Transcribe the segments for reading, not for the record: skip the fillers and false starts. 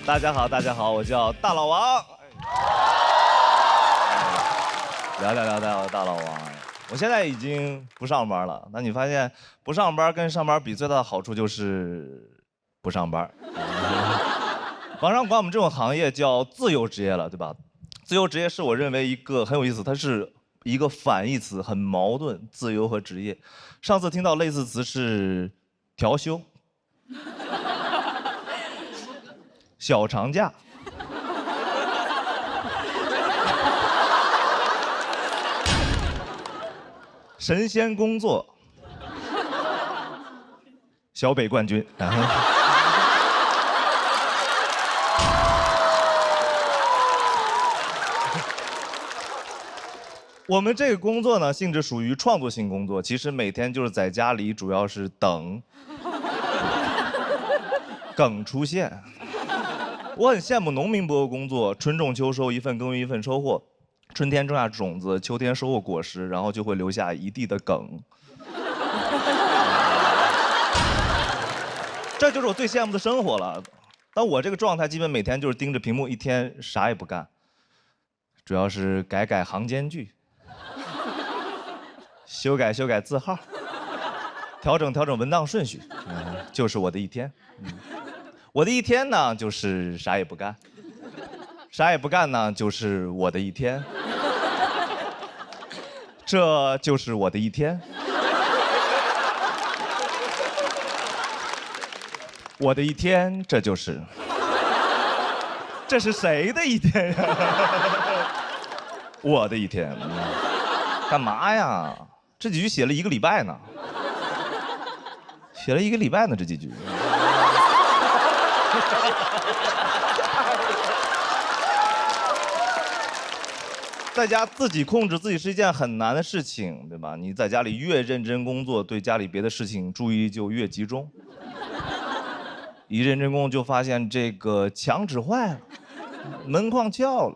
大家好，大家好，我叫大老王。聊大老王。我现在已经不上班了，那你发现不上班跟上班比最大的好处就是不上班。网上管我们这种行业叫自由职业了，对吧？自由职业是我认为一个很有意思，它是一个反义词，很矛盾，自由和职业。上次听到类似词是调休、小长假。神仙工作，小北冠军。我们这个工作呢，性质属于创作性工作，其实每天就是在家里，主要是等梗出现。我很羡慕农民伯伯工作，春种秋收，一份耕耘一份收获。春天种下种子，秋天收获果实，然后就会留下一地的梗。这就是我最羡慕的生活了。但我这个状态，基本每天就是盯着屏幕，一天啥也不干，主要是改行间距，修改字号，调整文档顺序，就是我的一天。我的一天呢，就是啥也不干。啥也不干呢，就是我的一天。这就是我的一天。我的一天，这就是。这是谁的一天呀？我的一天。干嘛呀？这几句写了1个礼拜呢。写了1个礼拜呢，这几句。在家自己控制自己是一件很难的事情，对吧？你在家里越认真工作，对家里别的事情注意力就越集中。一认真工作就发现这个墙纸坏了，门框翘了，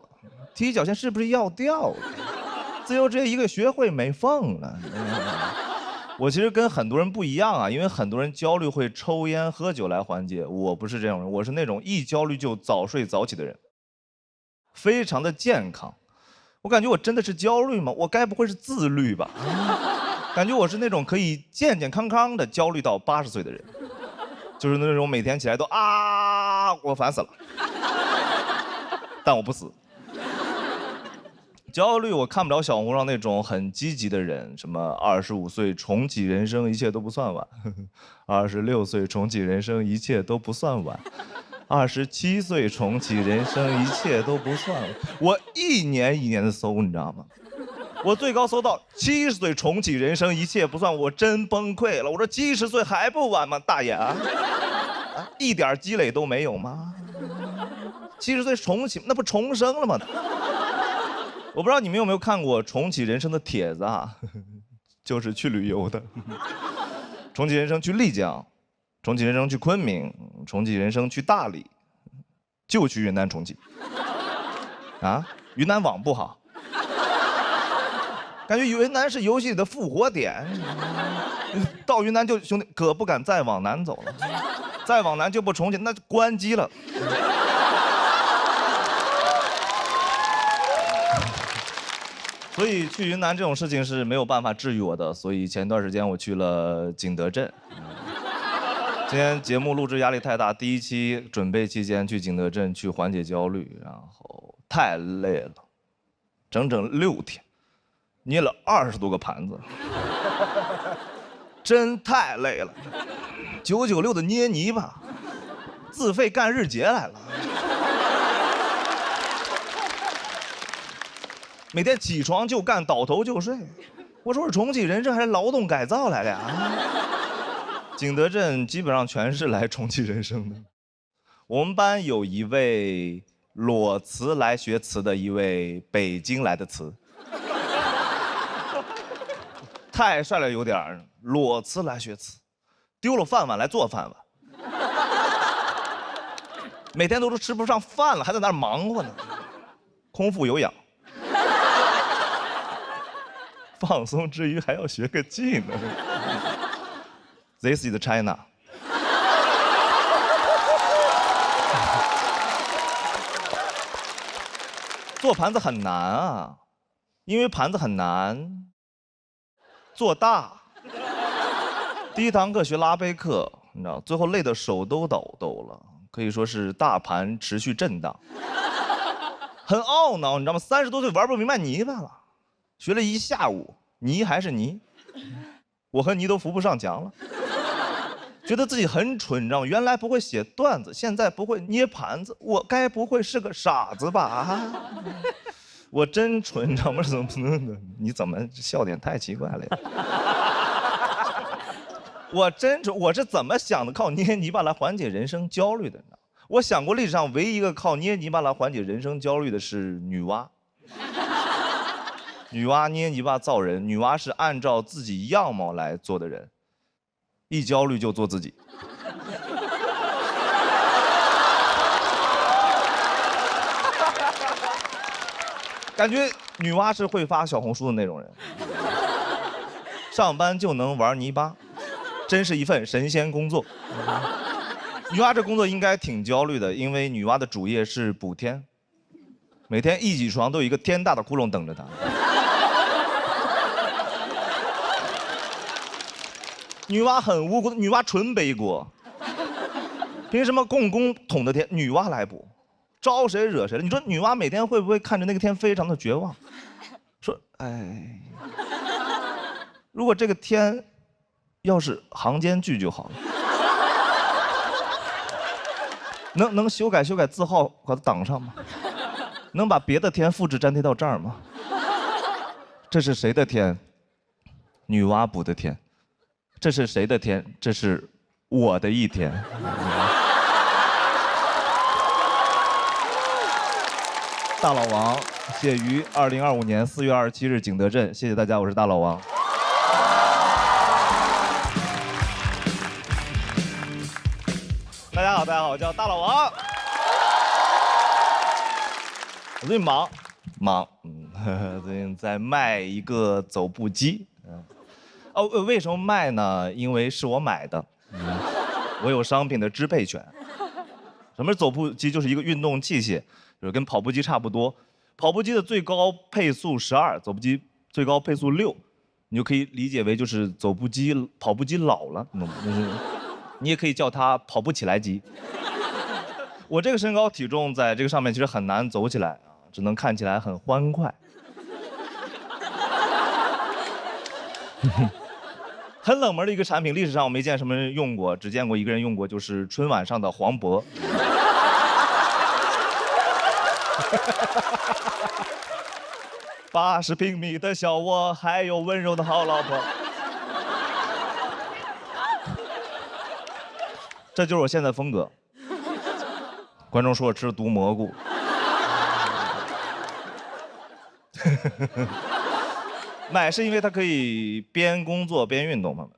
踢脚线是不是要掉了？自由职业1个学会没缝了。我其实跟很多人不一样啊，因为很多人焦虑会抽烟喝酒来缓解，我不是这种人，我是那种一焦虑就早睡早起的人，非常的健康。我感觉我真的是焦虑吗？我该不会是自律吧？感觉我是那种可以健健康康的焦虑到80岁的人，就是那种每天起来都我烦死了，但我不死。焦虑我看不了小红书上那种很积极的人，什么25岁重启人生一切都不算晚，26岁重启人生一切都不算晚，27岁重启人生一切都不算晚。我一年一年的搜，你知道吗？我最高搜到70岁重启人生一切不算，我真崩溃了。我说70岁还不晚吗？大爷啊，一点积累都没有吗？70岁重启那不重生了吗？我不知道你们有没有看过重启人生的帖子啊，就是去旅游的。重启人生去丽江，重启人生去昆明，重启人生去大理，就去云南重启。啊，云南网不好，感觉云南是游戏里的复活点。到云南就兄弟可不敢再往南走了，再往南就不重启，那就关机了。所以去云南这种事情是没有办法治愈我的，所以前段时间我去了景德镇。今天节目录制压力太大，第1期准备期间去景德镇去缓解焦虑，然后太累了，整整6天，捏了20多个盘子，真太累了。996的捏泥巴，自费干日结来了。每天起床就干，倒头就睡。我说是重启人生还是劳动改造来的呀？景德镇基本上全是来重启人生的。我们班有一位裸辞来学词的一位北京来的词，太帅了有点儿。裸辞来学词，丢了饭碗来做饭碗，每天都吃不上饭了，还在那儿忙活呢，空腹有氧。放松之余还要学个技能。This is China。做盘子很难啊，因为盘子很难做大。第一堂课学拉杯课，你知道，最后累得手都抖了，可以说是大盘持续震荡，很懊恼，你知道吗？30多岁玩不明白泥巴了，学了一下午，泥还是泥，我和泥都扶不上墙了。觉得自己很蠢，你知道吗？原来不会写段子，现在不会捏盘子，我该不会是个傻子吧？啊，我真蠢，你知道吗？怎么你怎么笑点太奇怪了呀？我真蠢，我是怎么想的？靠捏泥巴来缓解人生焦虑的呢？我想过历史上唯一一个靠捏泥巴来缓解人生焦虑的是女娲。女娲捏泥巴造人，女娲是按照自己样貌来做的人。一焦虑就做自己。感觉女娲是会发小红书的那种人，上班就能玩泥巴，真是一份神仙工作。女娲这工作应该挺焦虑的，因为女娲的主业是补天，每天一起床都有一个天大的窟窿等着她。女娲很无辜，女娲纯背锅。凭什么共工统的天女娲来补？招谁惹谁了？你说女娲每天会不会看着那个天非常的绝望？说，哎，如果这个天要是行间距就好了，能修改字号把它挡上吗？能把别的天复制粘贴到这儿吗？这是谁的天？女娲补的天。这是谁的天？这是我的一天。大老王写于2025年4月27日景德镇，谢谢大家，我是大老王。大家好，我叫大老王。我最近忙，最近在卖一个走步机。为什么卖呢？因为是我买的，我有商品的支配权。什么是走步机？就是一个运动器械，就是跟跑步机差不多。跑步机的最高配速12，走步机最高配速6，你就可以理解为就是跑步机老了，你懂吗？你也可以叫它跑不起来机。我这个身高体重在这个上面其实很难走起来啊，只能看起来很欢快。很冷门的一个产品，历史上我没见什么人用过，只见过一个人用过，就是春晚上的黄渤。80平米的小窝，还有温柔的好老婆。这就是我现在的风格。观众说我吃了毒蘑菇。买是因为它可以边工作边运动，朋友们。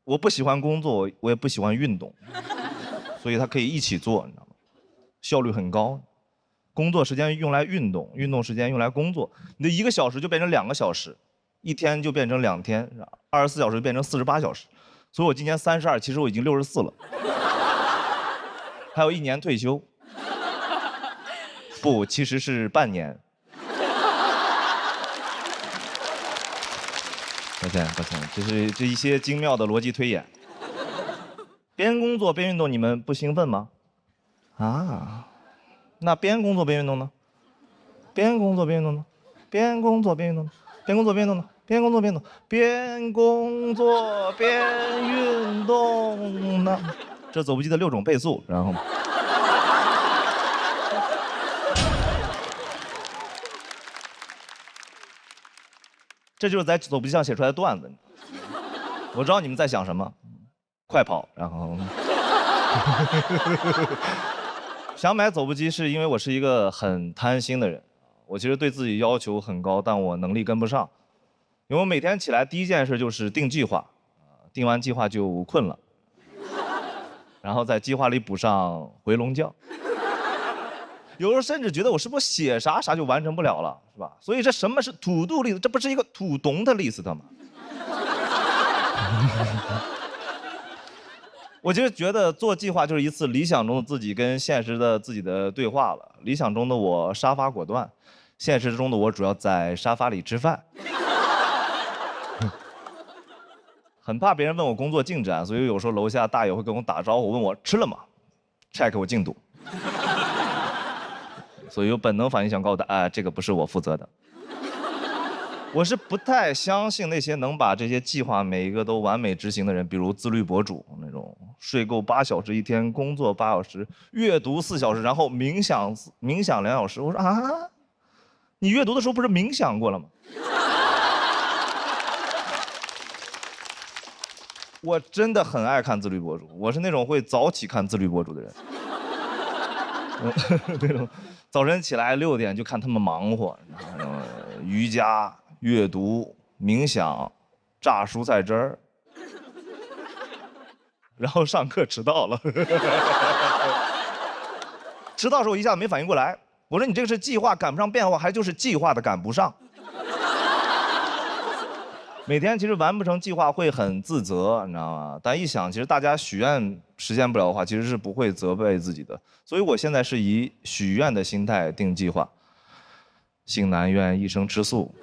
我不喜欢工作，我也不喜欢运动，所以它可以一起做，你知道吗？效率很高。工作时间用来运动，运动时间用来工作，你的1个小时就变成2个小时，一天就变成2天，24小时就变成48小时。所以我今年32，其实我已经64了，还有1年退休。不，其实是半年。抱歉，这一些精妙的逻辑推演。边工作边运动，你们不兴奋吗？啊，那边工作边运动呢？边工作边运动呢？边工作边运动呢？边工作边运动呢？边工作边运动，边工作边运动呢？这走步机的6种配速，然后。这就是在走步机上写出来的段子。我知道你们在想什么，快跑，然后。想买走步机是因为我是一个很贪心的人，我其实对自己要求很高，但我能力跟不上。因为我每天起来第一件事就是定计划，定完计划就困了，然后在计划里补上回笼觉。有时候甚至觉得我是不是写啥就完成不了了，是吧？所以这什么是to do list？这不是一个土咚的 list 吗？我其实觉得做计划就是一次理想中的自己跟现实的自己的对话了。理想中的我杀伐果断，现实中的我主要在沙发里吃饭，很怕别人问我工作进展，所以有时候楼下大爷会跟我打招呼，问我吃了吗 ，check 我进度。所以有本能反应想告诉他，这个不是我负责的。我是不太相信那些能把这些计划每一个都完美执行的人，比如自律博主那种，睡够8小时一天，工作8小时，阅读4小时，然后冥想2小时。我说啊，你阅读的时候不是冥想过了吗？我真的很爱看自律博主，我是那种会早起看自律博主的人。那种早晨起来6点就看他们忙活，瑜伽、阅读、冥想、榨蔬菜汁儿，然后上课迟到了。迟到的时候我一下子没反应过来，我说你这个是计划赶不上变化，还就是计划的赶不上？每天其实完不成计划会很自责，你知道吗？但一想，其实大家许愿实现不了的话，其实是不会责备自己的。所以我现在是以许愿的心态定计划。性难愿一生吃素，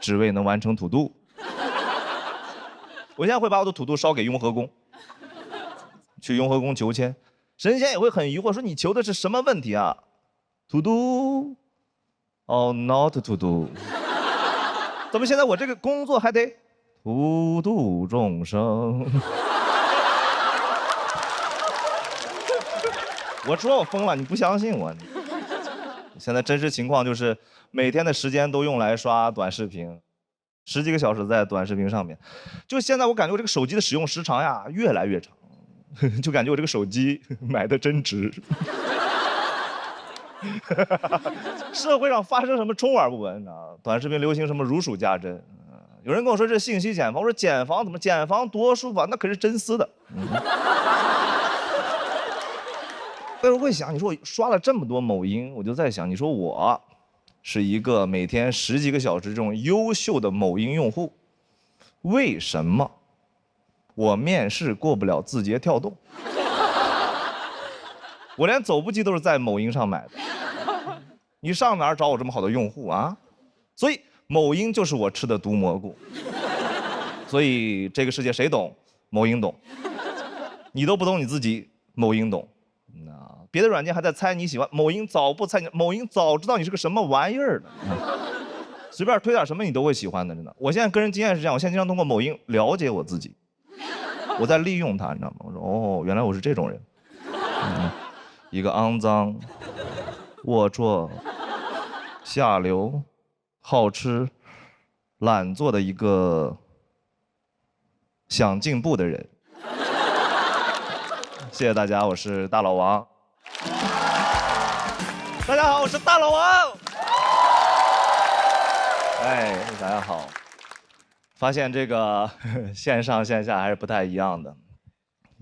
只为能完成土度。我现在会把我的土度烧给雍和宫，去雍和宫求签，神仙也会很疑惑，说你求的是什么问题啊？土度，哦 ，not to do。怎么现在我这个工作还得普度众生？我说我疯了，你不相信我？现在真实情况就是，每天的时间都用来刷短视频，10几个小时在短视频上面。就现在我感觉我这个手机的使用时长呀越来越长，就感觉我这个手机买的真值。社会上发生什么充耳不闻，你知道吗？短视频流行什么如数家珍。有人跟我说这是信息茧房，我说茧房怎么茧房多舒服啊，那可是真丝的。但是我会想，你说我刷了这么多某音，我就在想，你说我是一个每天10几个小时这种优秀的某音用户，为什么我面试过不了字节跳动？我连走步机都是在某音上买的，你上哪儿找我这么好的用户啊？所以某音就是我吃的毒蘑菇。所以这个世界谁懂？某音懂。你都不懂你自己，某音懂。别的软件还在猜你喜欢，某音早不猜你，某音早知道你是个什么玩意儿的。随便推点什么你都会喜欢的，真的。我现在个人经验是这样，我现在经常通过某音了解我自己，我在利用它，你知道吗？我说哦，原来我是这种人。一个肮脏、龌龊、下流、好吃、懒做的一个想进步的人。谢谢大家，我是大老王。大家好，我是大老王。哎，大家好。发现这个线上线下还是不太一样的。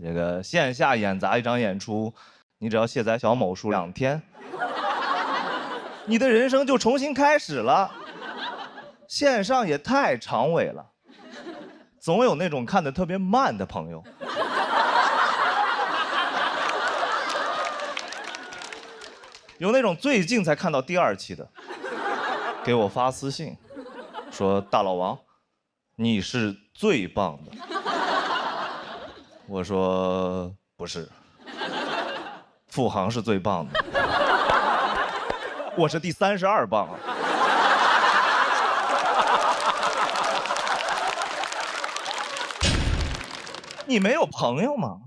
这个线下演砸一场演出，你只要卸载小某书2天，你的人生就重新开始了。线上也太长尾了，总有那种看得特别慢的朋友。有那种最近才看到第2期的，给我发私信，说大老王，你是最棒的。我说不是，付航是最棒的，我是第32棒啊。你没有朋友吗？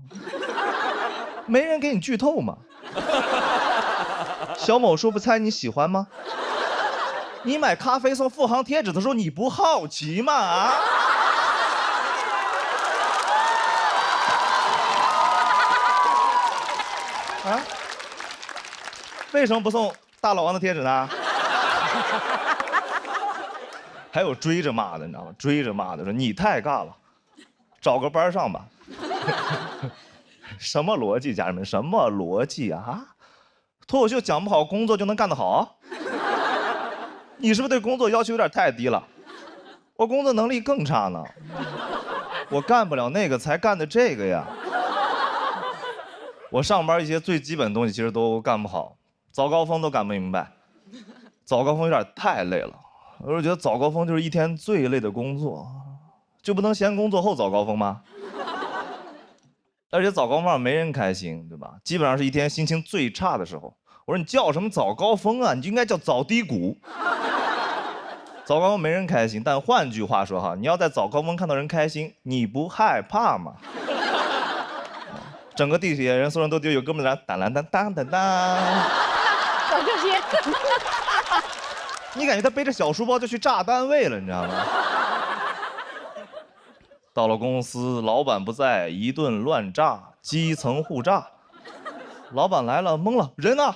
没人给你剧透吗？小某书不猜你喜欢吗？你买咖啡送付航贴纸的时候，你不好奇吗？啊？为什么不送大老王的贴纸呢？还有追着骂的，你知道吗？追着骂的说你太尬了，找个班上吧。什么逻辑，家人们？什么逻辑啊？脱口秀讲不好，工作就能干得好？你是不是对工作要求有点太低了？我工作能力更差呢，我干不了那个，才干的这个呀。我上班一些最基本的东西其实都干不好，早高峰都赶不明白，早高峰有点太累了，我是觉得早高峰就是一天最累的工作，就不能先工作后早高峰吗？而且早高峰没人开心，对吧？基本上是一天心情最差的时候。我说你叫什么早高峰啊？你就应该叫早低谷。早高峰没人开心，但换句话说哈，你要在早高峰看到人开心，你不害怕吗？整个地铁人，所有人都觉得有哥们在那当啷当当当当。搞这些。你感觉他背着小书包就去炸单位了，你知道吗？到了公司，老板不在，一顿乱炸，基层互炸。老板来了，懵了，人呢？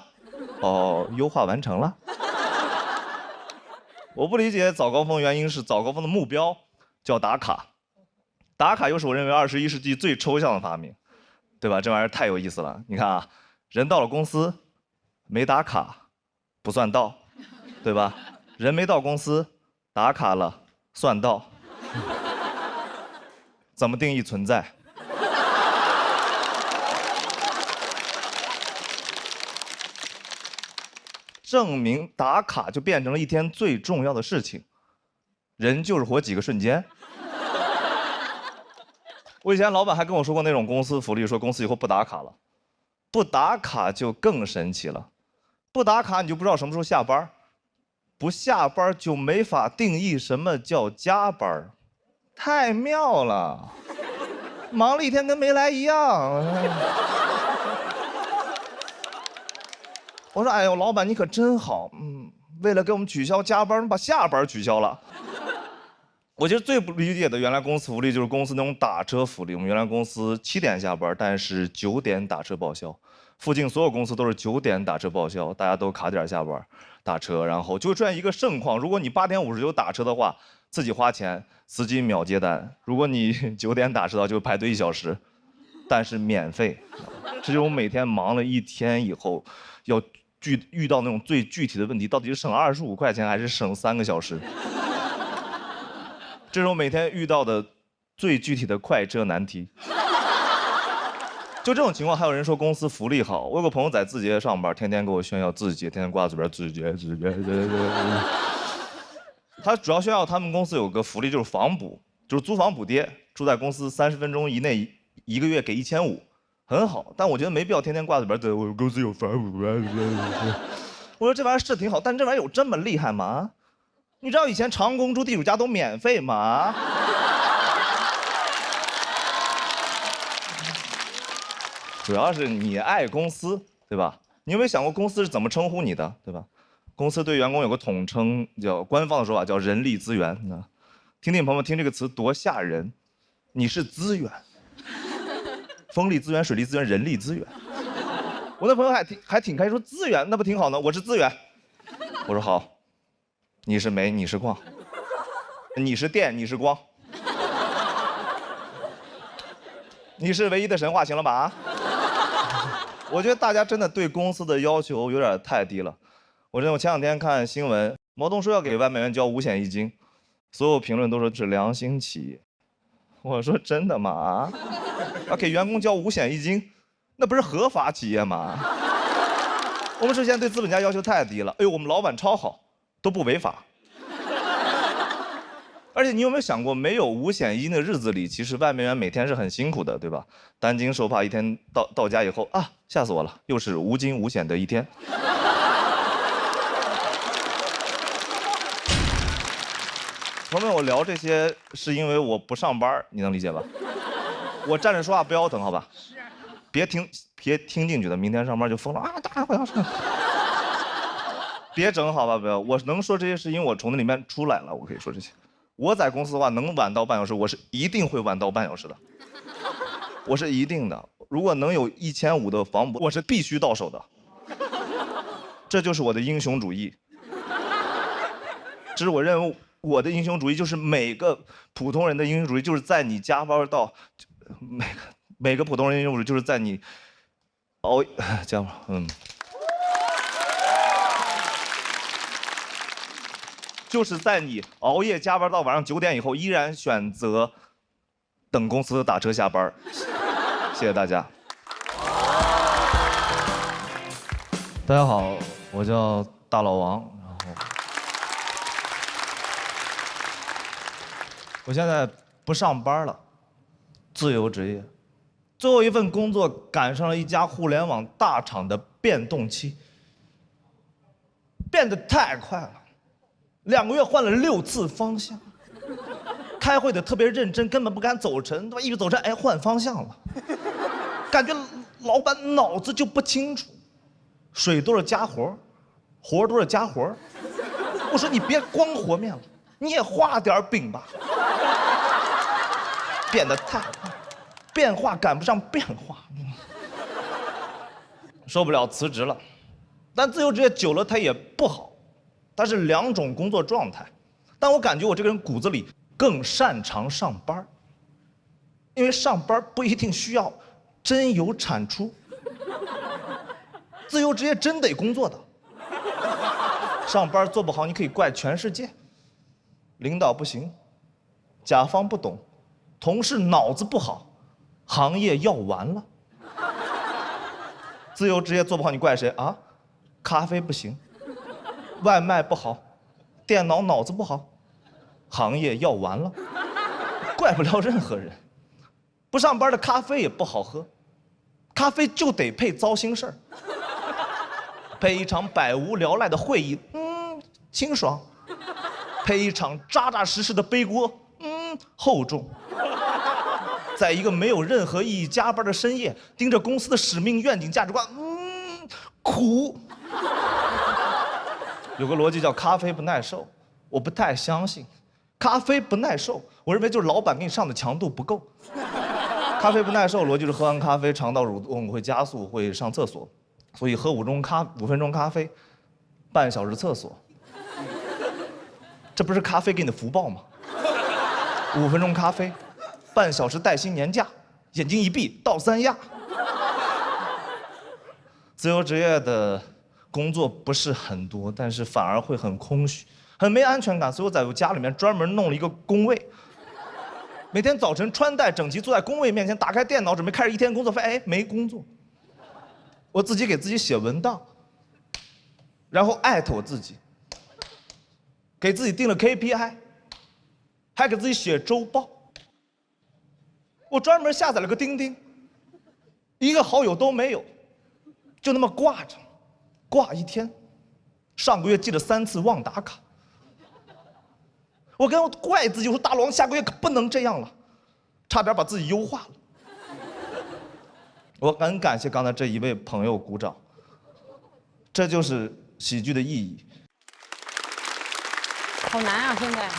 哦，优化完成了。我不理解早高峰，原因是早高峰的目标叫打卡，打卡又是我认为21世纪最抽象的发明，对吧？这玩意儿太有意思了。你看啊，人到了公司，没打卡，不算到，对吧？人没到公司，打卡了，算到。怎么定义存在？证明打卡就变成了一天最重要的事情。人就是活几个瞬间。我以前老板还跟我说过那种公司福利，说公司以后不打卡了。不打卡就更神奇了，不打卡你就不知道什么时候下班，不下班就没法定义什么叫加班，太妙了，忙了一天跟没来一样。我说，哎呦，老板你可真好，为了给我们取消加班，把下班取消了。我其实最不理解的原来公司福利就是公司那种打车福利。我们原来公司7点下班，但是9点打车报销。附近所有公司都是9点打车报销，大家都卡点下班打车，然后就会出现一个盛况：如果你8点59打车的话，自己花钱，司机秒接单；如果你9点打车的话，就排队1小时，但是免费。这就是我每天忙了一天以后要遇到那种最具体的问题，到底是省25块钱还是省3个小时？这是我每天遇到的最具体的快车难题。就这种情况，还有人说公司福利好。我有个朋友在字节上班，天天给我炫耀字节，天天挂嘴边字节。他主要炫耀他们公司有个福利，就是房补，就是租房补贴，住在公司30分钟以内，1个月给1500，很好。但我觉得没必要天天挂嘴边，我公司有房补。我说这玩意儿是挺好，但这玩意儿有这么厉害吗？你知道以前长工住地主家都免费吗？主要是你爱公司，对吧？你有没有想过公司是怎么称呼你的，对吧？公司对员工有个统称，叫官方的说法叫人力资源。听听朋友们听这个词多吓人，你是资源，风力资源、水利资源、人力资源。我那朋友还挺开心，说资源那不挺好呢？我是资源。我说好，你是煤，你是矿，你是电，你是光，你是唯一的神话，行了吧？啊？我觉得大家真的对公司的要求有点太低了。我前两天看新闻，毛泽东说要给外卖员交5险1金，所有评论都说是良心企业。我说真的吗？啊？要给员工交5险1金，那不是合法企业吗？我们之前对资本家要求太低了。哎呦，我们老板超好，都不违法。而且你有没有想过，没有5险1金的日子里，其实外卖员每天是很辛苦的，对吧？担惊受怕，一天到家以后啊，吓死我了，又是无惊无险的一天。朋友们，我聊这些是因为我不上班，你能理解吧？我站着说话不腰疼，好吧？是。别听进去的，明天上班就疯了啊！当然我要上。别整好吧，不要。我能说这些是因为我从那里面出来了，我可以说这些。我在公司的话，能晚到半小时，我是一定会晚到半小时的，我是一定的。如果能有1500的房补，我是必须到手的。这就是我的英雄主义。这是我认为我的英雄主义，就是每个普通人的英雄主义，就是在你加班到每个普通人的英雄主义，就是在你加班，就是在你熬夜加班到晚上9点以后，依然选择等公司打车下班。谢谢大家。大家好，我叫大老王，然后我现在不上班了，自由职业。最后一份工作赶上了一家互联网大厂的变动期，变得太快了，2个月换了6次方向。开会得特别认真，根本不敢走神，对吧？一走神，哎，换方向了，感觉老板脑子就不清楚，水多少加活，活多少加活。我说你别光和面了，你也画点饼吧。变得太快，变化赶不上变化，受不了辞职了。但自由职业久了它也不好，它是2种工作状态。但我感觉我这个人骨子里更擅长上班，因为上班不一定需要真有产出，自由职业真得工作的。上班做不好，你可以怪全世界，领导不行，甲方不懂，同事脑子不好，行业要完了。自由职业做不好，你怪谁啊？咖啡不行，外卖不好，电脑脑子不好，行业要完了，怪不了任何人。不上班的咖啡也不好喝，咖啡就得配糟心事儿，配一场百无聊赖的会议，清爽；配一场扎扎实实的背锅，厚重。在一个没有任何意义加班的深夜，盯着公司的使命、愿景、价值观，苦。有个逻辑叫咖啡不耐受，我不太相信。咖啡不耐受，我认为就是老板给你上的强度不够。咖啡不耐受逻辑是喝完咖啡肠道蠕动会加速，会上厕所，所以喝5分钟咖啡，半小时厕所。这不是咖啡给你的福报吗？5分钟咖啡，半小时带薪年假，眼睛一闭倒3亚。自由职业的工作不是很多，但是反而会很空虚，很没安全感，所以我在我家里面专门弄了一个工位。每天早晨穿戴整齐坐在工位面前，打开电脑准备开始一天工作，发现没工作。我自己给自己写文档，然后艾特我自己，给自己定了 KPI， 还给自己写周报。我专门下载了个钉钉，一个好友都没有，就那么挂着，挂1天。上个月记了3次忘打卡。我跟我怪自己，我说大王下个月可不能这样了，差点把自己优化了。我很感谢刚才这一位朋友鼓掌，这就是喜剧的意义。好难啊！现在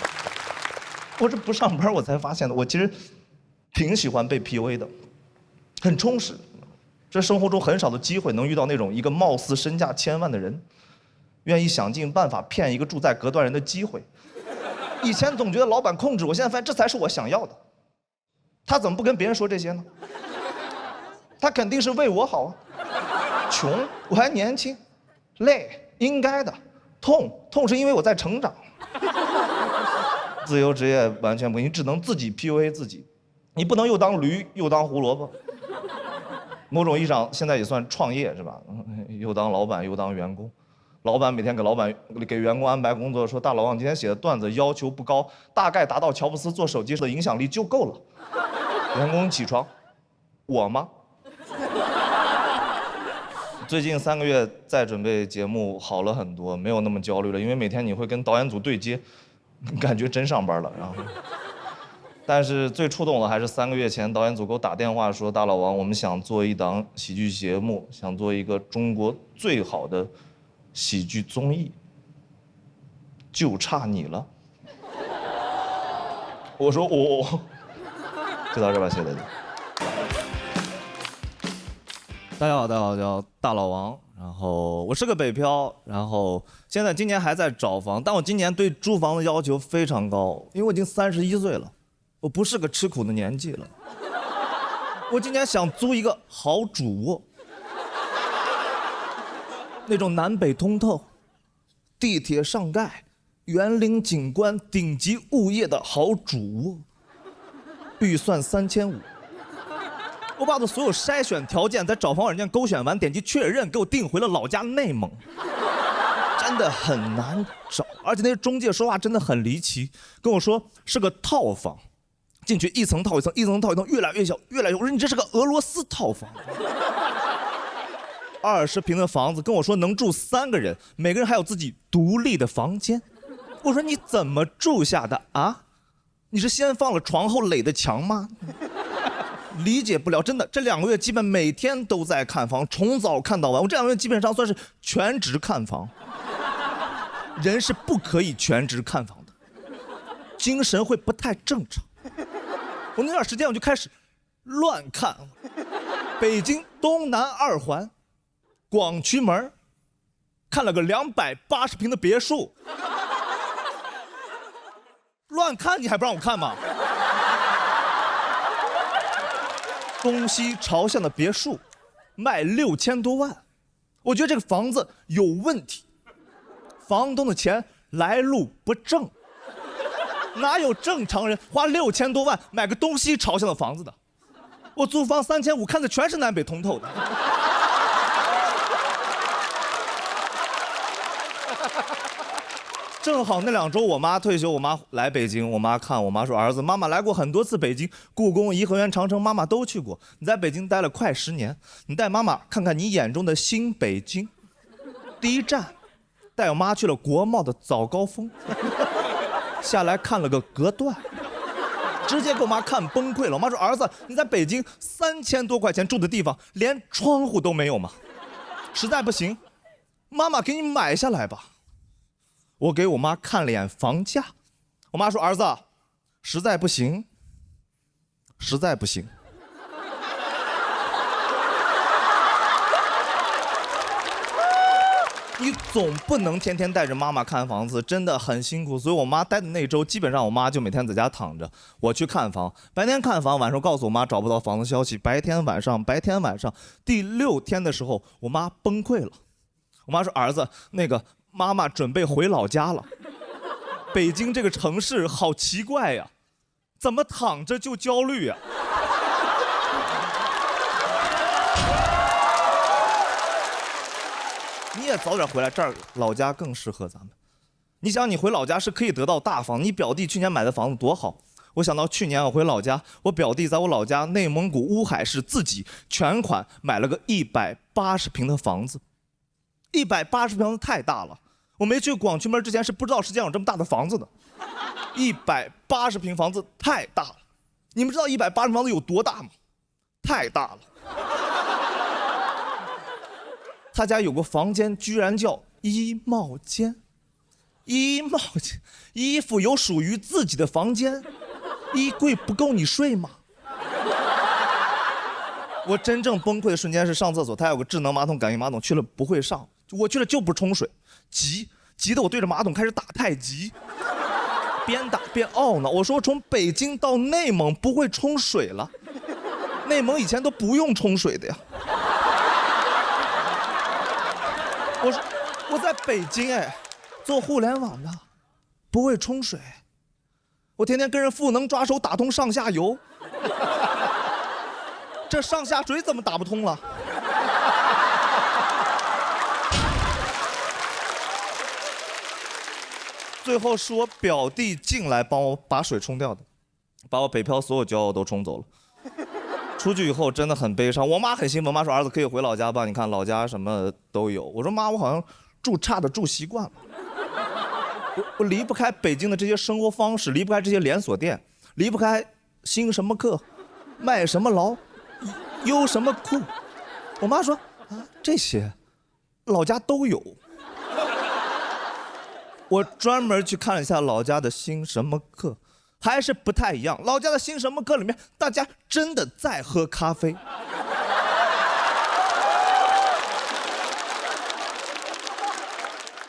我这不上班我才发现的，我其实挺喜欢被 PUA 的，很充实。这生活中很少的机会能遇到那种一个貌似身价1000万的人，愿意想尽办法骗一个住在隔断人的机会。以前总觉得老板控制我，现在发现这才是我想要的。他怎么不跟别人说这些呢？他肯定是为我好啊。穷，我还年轻，累，应该的，痛是因为我在成长。自由职业完全不行，你只能自己 PUA 自己，你不能又当驴又当胡萝卜。某种意义上，现在也算创业是吧？又当老板又当员工。老板每天给员工安排工作，说大老王今天写的段子要求不高，大概达到乔布斯做手机的影响力就够了。员工起床，我吗？最近3个月在准备节目好了很多，没有那么焦虑了，因为每天你会跟导演组对接，感觉真上班了。然后，但是最触动的还是3个月前导演组给我打电话说，大老王，我们想做一档喜剧节目，想做一个中国最好的喜剧综艺，就差你了。我说就到这吧，谢谢大家。大家好，我叫大老王，然后我是个北漂，然后今年还在找房，但我今年对租房的要求非常高，因为我已经31岁了，我不是个吃苦的年纪了。我今年想租一个好主卧，那种南北通透、地铁上盖、园林景观、顶级物业的好主卧，预算3500。我把我的所有筛选条件在找房软件勾选完，点击确认，给我订回了老家内蒙。真真的很难找，而且那些中介说话真的很离奇，跟我说是个套房，进去一层套一层，一层套一层，越来越小，越来越……我说你这是个俄罗斯套房，20平的房子，跟我说能住3个人，每个人还有自己独立的房间。我说你怎么住下的啊？你是先放了床后垒的墙吗？理解不了，真的，这2个月基本每天都在看房，从早看到晚。我这2个月基本上算是全职看房。人是不可以全职看房的，精神会不太正常。我那段时间我就开始乱看，北京东南2环，广渠门，看了个280平的别墅。乱看你还不让我看吗？东西朝向的别墅，卖6000多万，我觉得这个房子有问题，房东的钱来路不正，哪有正常人花6000多万买个东西朝向的房子的？我租房3500，看的全是南北通透的。正好那2周我妈退休，我妈来北京，我妈看，我妈说儿子，妈妈来过很多次北京，故宫、颐和园、长城，妈妈都去过。你在北京待了快10年，你带妈妈看看你眼中的新北京。第一站，带我妈去了国贸的早高峰，下来看了个隔断，直接给我妈看崩溃了。我妈说儿子，你在北京3000多块钱住的地方，连窗户都没有吗？实在不行，妈妈给你买下来吧。我给我妈看了眼房价，我妈说儿子，实在不行，实在不行。你总不能天天带着妈妈看房子，真的很辛苦。所以我妈待的那周，基本上我妈就每天在家躺着，我去看房，白天看房，晚上告诉我妈找不到房子消息，白天晚上。第6天的时候，我妈崩溃了。我妈说儿子，那个妈妈准备回老家了。北京这个城市好奇怪呀，怎么躺着就焦虑呀？你也早点回来，这儿老家更适合咱们。你想，你回老家是可以得到大房，你表弟去年买的房子多好。我想到去年我回老家，我表弟在我老家内蒙古乌海市自己全款买了个180平的房子。180平房子太大了，我没去广渠门之前是不知道世界上有这么大的房子的。180平房子太大了，你们知道180平房子有多大吗？太大了。他家有个房间居然叫衣帽间，衣帽间，衣服有属于自己的房间，衣柜不够你睡吗？我真正崩溃的瞬间是上厕所，他有个智能马桶、感应马桶，去了不会上，我去了就不冲水，急得我对着马桶开始打太极，边打边懊恼。我说从北京到内蒙不会冲水了，内蒙以前都不用冲水的呀。我说我在北京做互联网的，不会冲水，我天天跟人赋能抓手打通上下游，这上下水怎么打不通了？最后是我表弟进来帮我把水冲掉的，把我北漂所有骄傲都冲走了。出去以后真的很悲伤，我妈很兴奋，妈说儿子可以回老家吧，你看老家什么都有。我说妈，我好像住差的住习惯了，我离不开北京的这些生活方式，离不开这些连锁店，离不开兴什么课，卖什么劳，优什么酷。我妈说啊，这些老家都有。我专门去看了一下老家的兴什么课，还是不太一样。老家的兴什么课里面，大家真的在喝咖啡。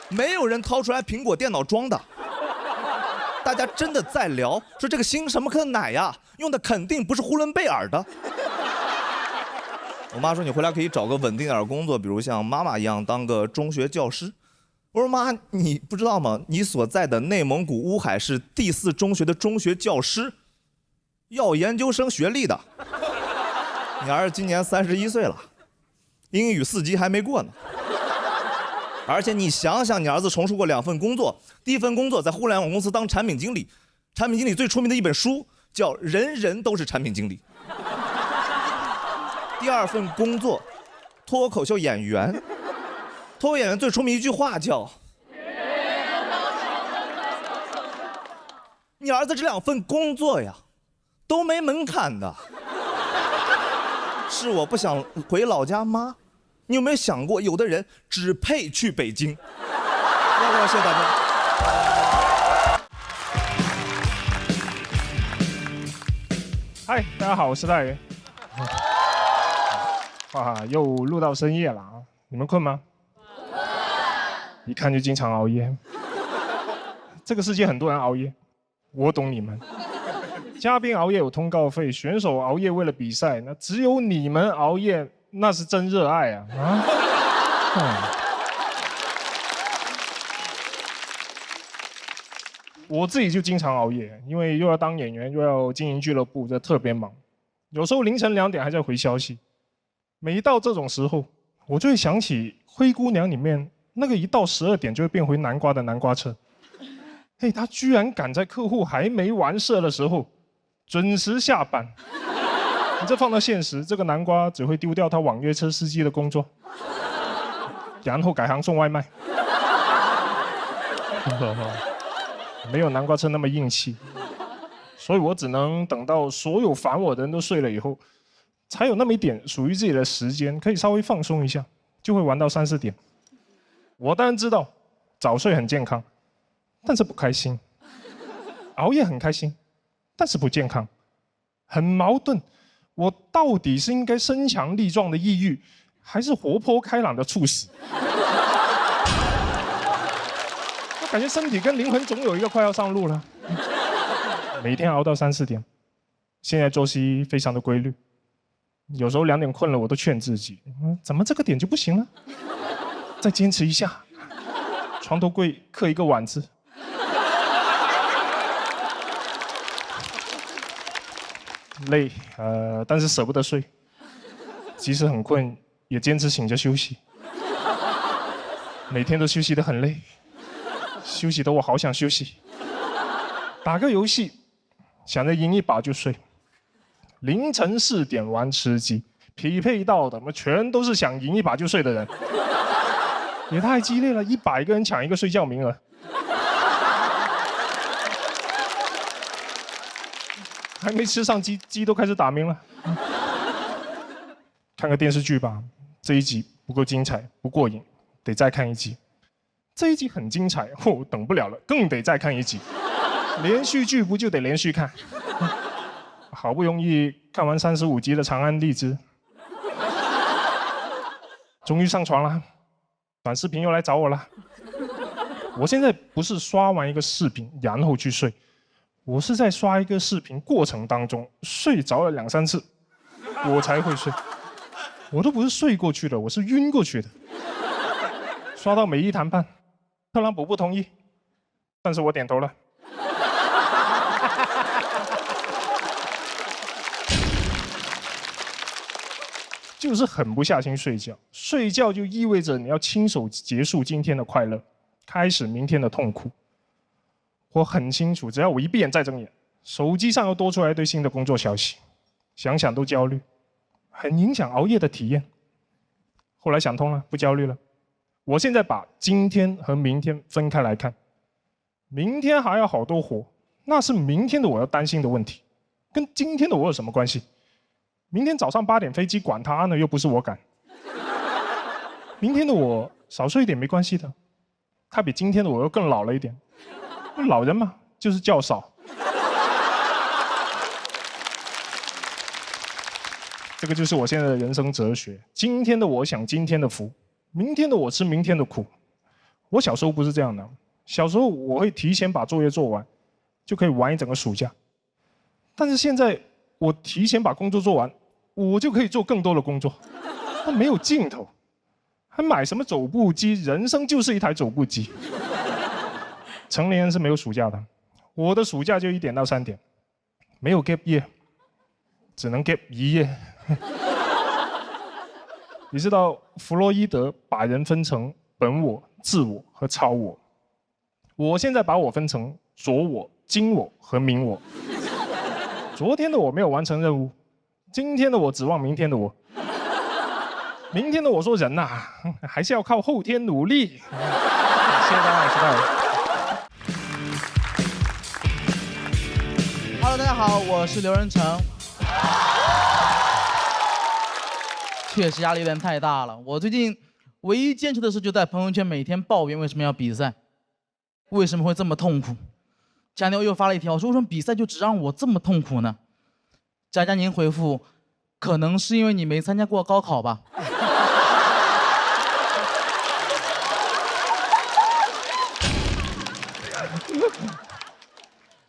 没有人掏出来苹果电脑装的，大家真的在聊，说这个兴什么课的奶呀，用的肯定不是呼伦贝尔的。我妈说你回来可以找个稳定点的工作，比如像妈妈一样当个中学教师。我说妈，你不知道吗？你所在的内蒙古乌海市第4中学的中学教师，要研究生学历的。你儿子今年31岁了，英语4级还没过呢。而且你想想，你儿子重复过2份工作，第一份工作在互联网公司当产品经理，产品经理最出名的一本书叫《人人都是产品经理》。第2份工作，脱口秀演员，脱口演员最出名一句话叫“你儿子这2份工作呀，都没门槛的。”是我不想回老家吗？你有没有想过，有的人只配去北京？谢谢大家。嗨，大家好，我是大爷。哇，又录到深夜了啊！你们困吗？一看就经常熬夜。这个世界很多人熬夜，我懂你们。嘉宾熬夜有通告费，选手熬夜为了比赛，那只有你们熬夜，那是真热爱啊！我自己就经常熬夜，因为又要当演员，又要经营俱乐部，这特别忙。有时候凌晨2点还在回消息。每到这种时候，我就会想起《灰姑娘》里面那个一到12点就会变回南瓜的南瓜车。嘿，他居然赶在客户还没完事的时候准时下班。你这放到现实，这个南瓜只会丢掉他网约车司机的工作，然后改行送外卖。没有南瓜车那么硬气，所以我只能等到所有烦我的人都睡了以后，才有那么一点属于自己的时间，可以稍微放松一下，就会玩到3、4点。我当然知道早睡很健康，但是不开心；熬夜很开心，但是不健康，很矛盾。我到底是应该身强力壮的抑郁，还是活泼开朗的猝死？我感觉身体跟灵魂总有一个快要上路了。每天熬到3、4点，现在作息非常的规律。有时候2点困了，我都劝自己，怎么这个点就不行了？再坚持一下，床头柜刻一个碗字。累，但是舍不得睡，即使很困，也坚持醒着休息。每天都休息得很累，休息得我好想休息。打个游戏，想着赢一把就睡。凌晨4点玩吃鸡，匹配到的全都是想赢一把就睡的人，也太激烈了，100个人抢一个睡觉名额。还没吃上鸡，鸡都开始打鸣了。看个电视剧吧，这一集不够精彩，不过瘾，得再看1集。这一集很精彩，等不了了，更得再看1集。连续剧不就得连续看？好不容易看完35集的《长安荔枝》，终于上床了。短视频又来找我了。我现在不是刷完一个视频然后去睡。我是在刷一个视频过程当中睡着了2、3次，我才会睡。我都不是睡过去的，我是晕过去的。刷到美伊谈判，特朗普不同意，但是我点头了。就是狠不下心睡觉，睡觉就意味着你要亲手结束今天的快乐，开始明天的痛苦。我很清楚，只要我一闭眼再睁眼，手机上又多出来一堆新的工作消息，想想都焦虑，很影响熬夜的体验。后来想通了，不焦虑了。我现在把今天和明天分开来看，明天还有好多活，那是明天的我要担心的问题，跟今天的我有什么关系？明天早上8点飞机，管他呢，又不是我赶。明天的我少睡一点没关系的，他比今天的我又更老了一点。老人嘛，就是觉少。这个就是我现在的人生哲学。今天的我享今天的福，明天的我吃明天的苦。我小时候不是这样的，小时候我会提前把作业做完，就可以玩一整个暑假。但是现在我提前把工作做完，我就可以做更多的工作，它没有尽头。还买什么走步机？人生就是一台走步机。成年人是没有暑假的，我的暑假就1点到3点，没有 gap year， 只能 gap 1夜。你知道弗洛伊德把人分成本我、自我和超我。我现在把我分成昨我、今我和明我。昨天的我没有完成任务，今天的我指望明天的我，明天的我说人呐、还是要靠后天努力。谢谢大家，谢谢大家。Hello， 大家好，我是刘仁成。确实压力有点太大了。我最近唯一坚持的事，就在朋友圈每天抱怨为什么要比赛，为什么会这么痛苦。前两天我又发了一条，说为什么比赛就只让我这么痛苦呢？佳佳您回复，可能是因为你没参加过高考吧。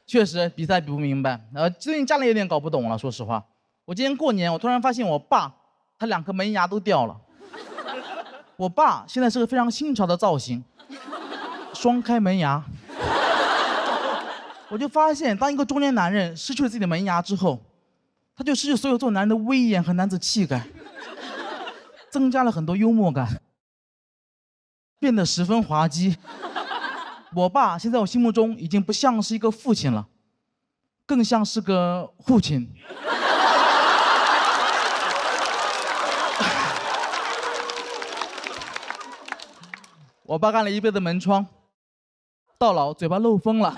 确实比赛比不明白，最近家里有点搞不懂了。说实话，我今天过年，我突然发现我爸他2颗门牙都掉了。我爸现在是个非常新潮的造型，双开门牙。我就发现，当一个中年男人失去了自己的门牙之后，他就失去所有做男人的威严和男子气概，增加了很多幽默感，变得十分滑稽。我爸现在我心目中已经不像是一个父亲了，更像是个父亲。我爸干了一辈子门窗，到老嘴巴漏风了，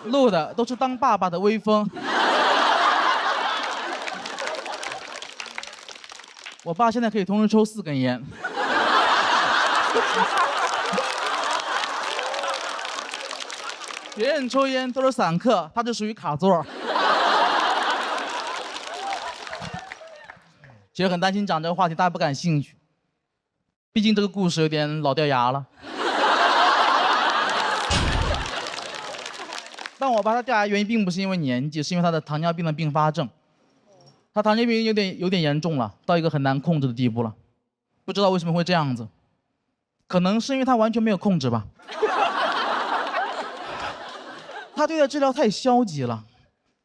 漏的都是当爸爸的威风。我爸现在可以同时抽4根烟。别人抽烟都是散客，他就属于卡座。其实很担心讲这个话题，大家不感兴趣。毕竟这个故事有点老掉牙了。但我爸他掉牙原因并不是因为年纪，是因为他的糖尿病的并发症。他糖尿病有点严重了，到一个很难控制的地步了。不知道为什么会这样子，可能是因为他完全没有控制吧。他对待治疗太消极了，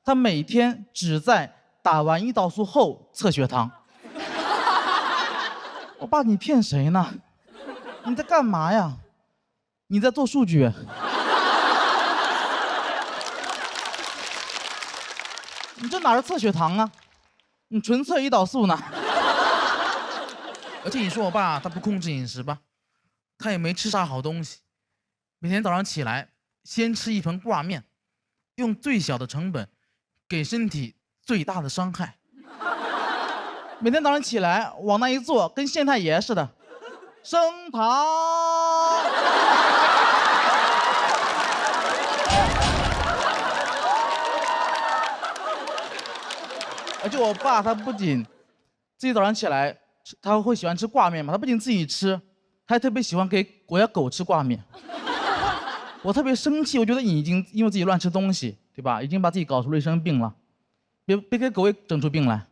他每天只在打完胰岛素后测血糖。我爸，你骗谁呢？你在干嘛呀？你在做数据。你这哪是测血糖啊？你纯测胰岛素呢。而且你说我爸他不控制饮食吧，他也没吃啥好东西，每天早上起来先吃一盆挂面，用最小的成本给身体最大的伤害。每天早上起来往那一坐，跟县太爷似的，升堂。而且我爸他不仅自己早上起来他会喜欢吃挂面嘛，他不仅自己吃，他还特别喜欢给我家狗吃挂面。我特别生气，我觉得你已经因为自己乱吃东西，对吧？已经把自己搞出了一身病了，别给狗也整出病来。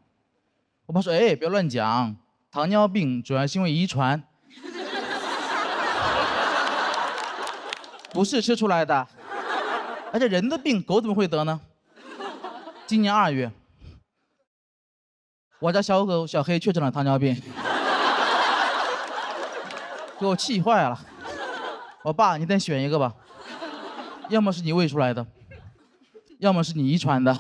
我爸说：“哎，别乱讲，糖尿病主要是因为遗传，不是吃出来的。而且人的病，狗怎么会得呢？”今年2月，我家小狗小黑确诊了糖尿病，给我气坏了。我爸，你得选一个吧，要么是你喂出来的，要么是你遗传的。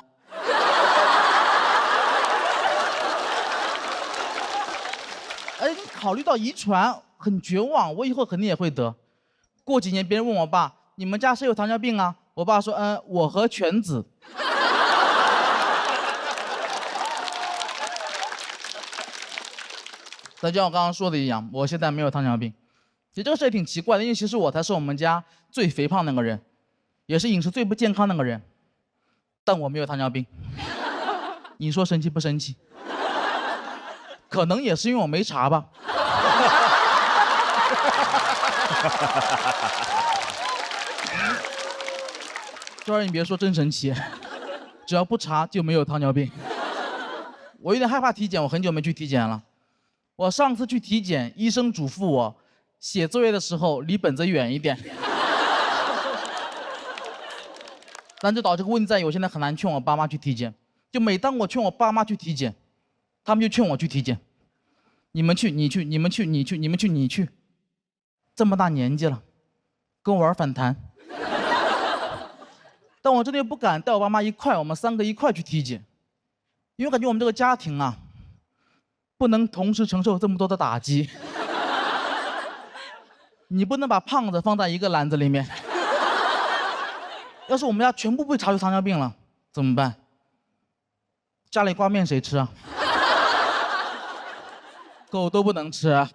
哎，你考虑到遗传，很绝望，我以后肯定也会得。过几年别人问我爸，你们家谁有糖尿病啊？我爸说，我和犬子。但就像我刚刚说的一样，我现在没有糖尿病。其实这个事也挺奇怪的，因为其实我才是我们家最肥胖那个人，也是饮食最不健康那个人，但我没有糖尿病。你说神奇不神奇？可能也是因为我没查吧。这玩意儿你别说，真神奇，只要不查就没有糖尿病。我有点害怕体检，我很久没去体检了。我上次去体检，医生嘱咐我写作业的时候离本子远一点。但就导致这个问题在于，我现在很难劝我爸妈去体检。就每当我劝我爸妈去体检，他们就劝我去体检。你们去，你去，你们去，你去，你们去，你去。这么大年纪了，跟我玩反弹。但我真的又不敢带我爸妈我们3个一块去体检，因为感觉我们这个家庭啊，不能同时承受这么多的打击。你不能把胖子放在一个篮子里面。要是我们家全部被查出糖尿病了，怎么办？家里挂面谁吃啊？狗都不能吃啊。